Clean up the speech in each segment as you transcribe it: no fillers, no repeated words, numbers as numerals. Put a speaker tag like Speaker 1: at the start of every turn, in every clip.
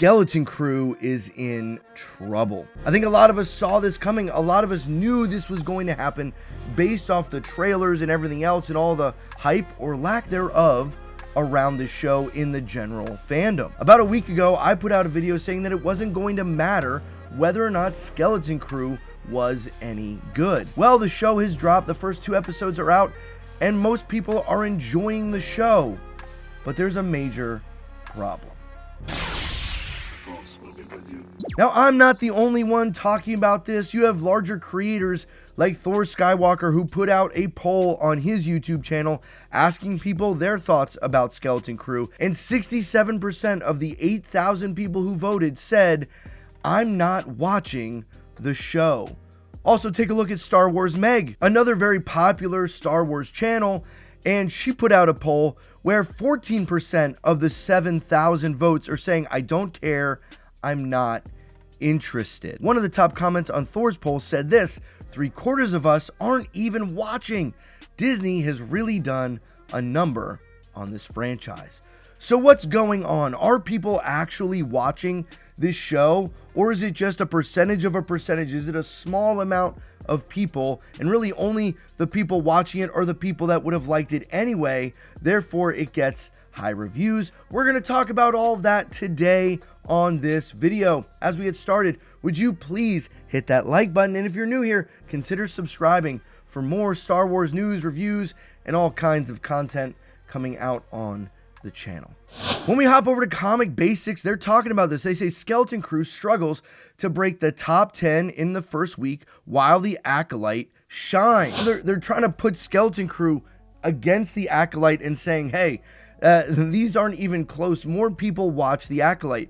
Speaker 1: Skeleton Crew is in trouble. I think a lot of us saw this coming. A lot of us knew this was going to happen based off the trailers and everything else and all the hype or lack thereof around the show in the general fandom. About a week ago, I put out a video saying that it wasn't going to matter whether or not Skeleton Crew was any good. Well, the show has dropped. The first 2 episodes are out, and most people are enjoying the show. But there's a major problem. Now, I'm not the only one talking about this. You have larger creators like Thor Skywalker, who put out a poll on his YouTube channel asking people their thoughts about Skeleton Crew, and 67% of the 8,000 people who voted said, "I'm not watching the show." Also, take a look at Star Wars Meg, another very popular Star Wars channel, and she put out a poll where 14% of the 7,000 votes are saying, "I don't care, I'm not interested." One of the top comments on Thor's poll said this: "3/4 of us aren't even watching. Disney has really done a number on this franchise." So what's going on? Are people actually watching this show, or is it just a percentage of a percentage? Is it a small amount of people, and really only the people watching it are the people that would have liked it anyway, therefore it gets high reviews? We're going to talk about all of that today on this video. As we get started, would you please hit that like button, and if you're new here, consider subscribing for more Star Wars news, reviews, and all kinds of content coming out on the channel. When we hop over to Comic Basics, they're talking about this. They say Skeleton Crew struggles to break the top 10 in the first week while the Acolyte shines. They're trying to put Skeleton Crew against the Acolyte and saying, hey, these aren't even close. More people watch the Acolyte.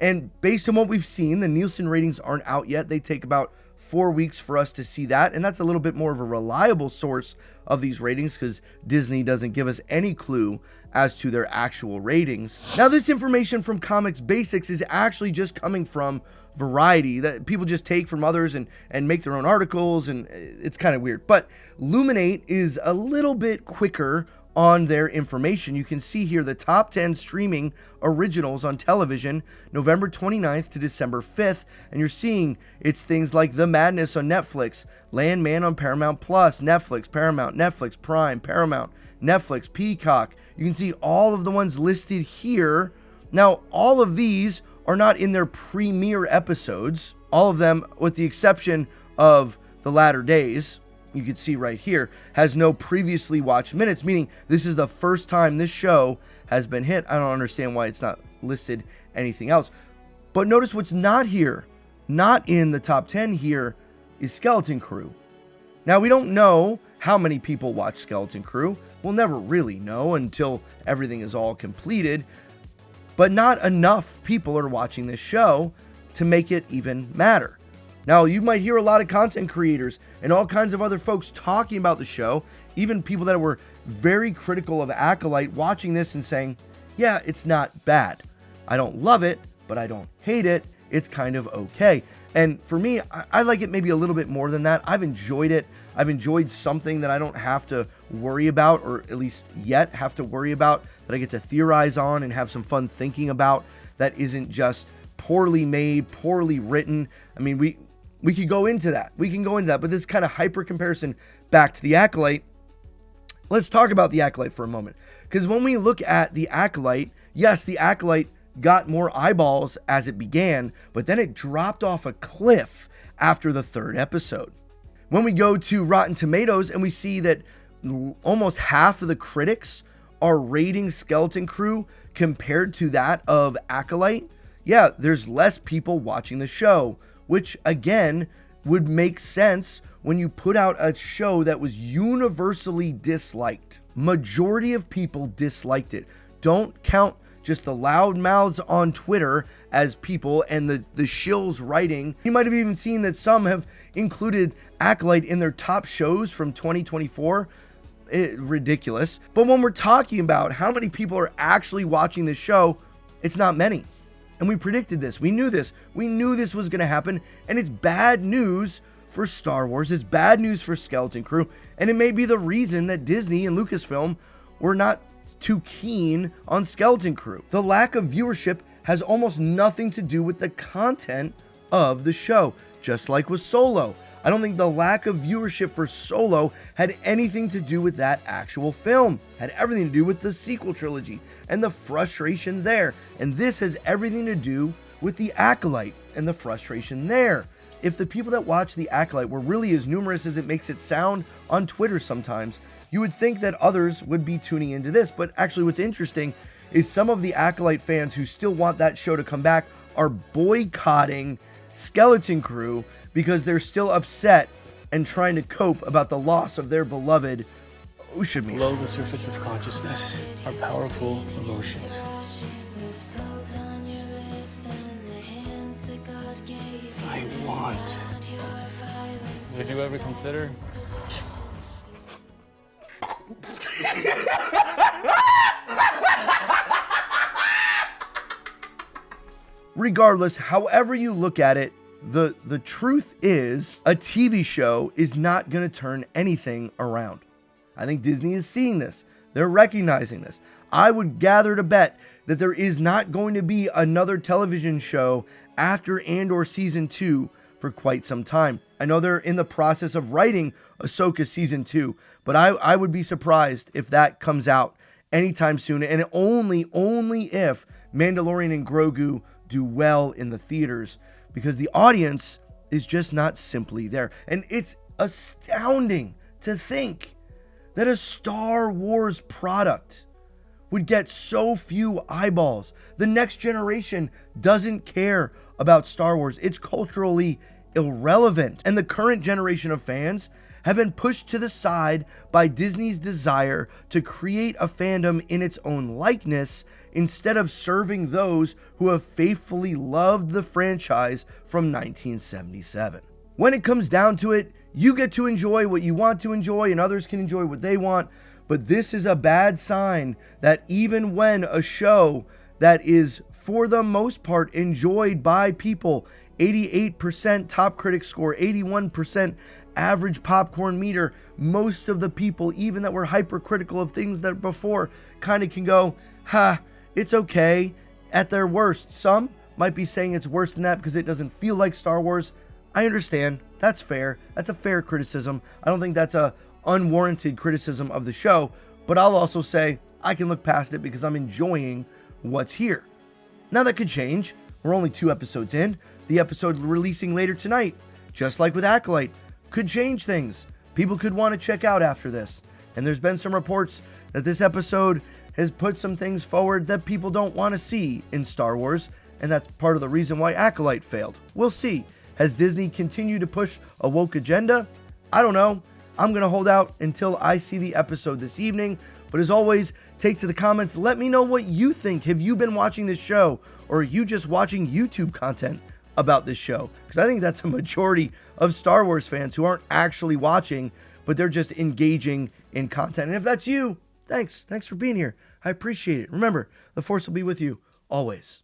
Speaker 1: And based on what we've seen, the Nielsen ratings aren't out yet. They take about 4 weeks for us to see that, and that's a little bit more of a reliable source of these ratings because Disney doesn't give us any clue as to their actual ratings. Now, this information from Comics Basics is actually just coming from Variety, that people just take from others and make their own articles, and it's kind of weird. But Luminate is a little bit quicker on their information. You can see here the top 10 streaming originals on television, November 29th to December 5th, and you're seeing it's things like The Madness on Netflix, Landman on Paramount Plus, Netflix, Paramount, Netflix, Prime, Paramount, Netflix, Peacock. You can see all of the ones listed here. Now, all of these are not in their premiere episodes, all of them with the exception of The Latter Days. You can see right here, has no previously watched minutes, meaning this is the first time this show has been hit. I don't understand why it's not listed anything else. But notice what's not here, not in the top 10 here, is Skeleton Crew. Now, we don't know how many people watch Skeleton Crew. We'll never really know until everything is all completed. But not enough people are watching this show to make it even matter. Now, you might hear a lot of content creators and all kinds of other folks talking about the show, even people that were very critical of Acolyte watching this and saying, yeah, it's not bad. I don't love it, but I don't hate it. It's kind of okay. And for me, I like it maybe a little bit more than that. I've enjoyed it. I've enjoyed something that I don't have to worry about, or at least yet have to worry about, that I get to theorize on and have some fun thinking about, that isn't just poorly made, poorly written. I mean, we could go into that. We can go into that, but this kind of hyper comparison back to the Acolyte. Let's talk about the Acolyte for a moment. Because when we look at the Acolyte, yes, the Acolyte got more eyeballs as it began, but then it dropped off a cliff after the 3rd episode. When we go to Rotten Tomatoes and we see that almost half of the critics are rating Skeleton Crew compared to that of Acolyte, yeah, there's less people watching the show, which again would make sense when you put out a show that was universally disliked. Majority of people disliked it. Don't count just the loud mouths on Twitter as people and the shills writing. You might have even seen that some have included Acolyte in their top shows from 2024. Ridiculous. But when we're talking about how many people are actually watching this show, it's not many. And we predicted this. We knew this. We knew this was going to happen. And it's bad news for Star Wars. It's bad news for Skeleton Crew. And it may be the reason that Disney and Lucasfilm were not too keen on Skeleton Crew. The lack of viewership has almost nothing to do with the content of the show, just like with Solo. I don't think the lack of viewership for Solo had anything to do with that actual film. It had everything to do with the sequel trilogy and the frustration there. And this has everything to do with The Acolyte and the frustration there. If the people that watch The Acolyte were really as numerous as it makes it sound on Twitter sometimes, you would think that others would be tuning into this. But actually what's interesting is some of the Acolyte fans who still want that show to come back are boycotting Skeleton Crew because they're still upset and trying to cope about the loss of their beloved Ushimi.
Speaker 2: Below the surface of consciousness are powerful emotions. I want. Would you ever consider?
Speaker 1: Regardless, however you look at it, the truth is a TV show is not going to turn anything around. I think Disney is seeing this. They're recognizing this. I would gather to bet that there is not going to be another television show after Andor Season 2 for quite some time. I know they're in the process of writing Ahsoka Season 2, but I would be surprised if that comes out anytime soon, and only if Mandalorian and Grogu do well in the theaters, because the audience is just not simply there. And it's astounding to think that a Star Wars product would get so few eyeballs. The next generation doesn't care about Star Wars. It's culturally irrelevant. And the current generation of fans have been pushed to the side by Disney's desire to create a fandom in its own likeness instead of serving those who have faithfully loved the franchise from 1977. When it comes down to it, you get to enjoy what you want to enjoy and others can enjoy what they want, but this is a bad sign that even when a show that is for the most part enjoyed by people, 88% top critic score, 81% average popcorn meter, most of the people, even that were hypercritical of things that before, kind of can go, it's okay at their worst. Some might be saying it's worse than that because it doesn't feel like Star Wars. I understand. That's fair. That's a fair criticism. I don't think that's a unwarranted criticism of the show, but I'll also say I can look past it because I'm enjoying what's here. Now that could change. We're only 2 episodes in. The episode releasing later tonight, just like with Acolyte, could change things. People could want to check out after this. And there's been some reports that this episode has put some things forward that people don't want to see in Star Wars, and that's part of the reason why Acolyte failed. We'll see. Has Disney continued to push a woke agenda? I don't know. I'm going to hold out until I see the episode this evening. But as always, take to the comments. Let me know what you think. Have you been watching this show, or are you just watching YouTube content about this show? Because I think that's a majority of Star Wars fans who aren't actually watching, but they're just engaging in content. And if that's you, thanks for being here. I appreciate it. Remember, the Force will be with you always.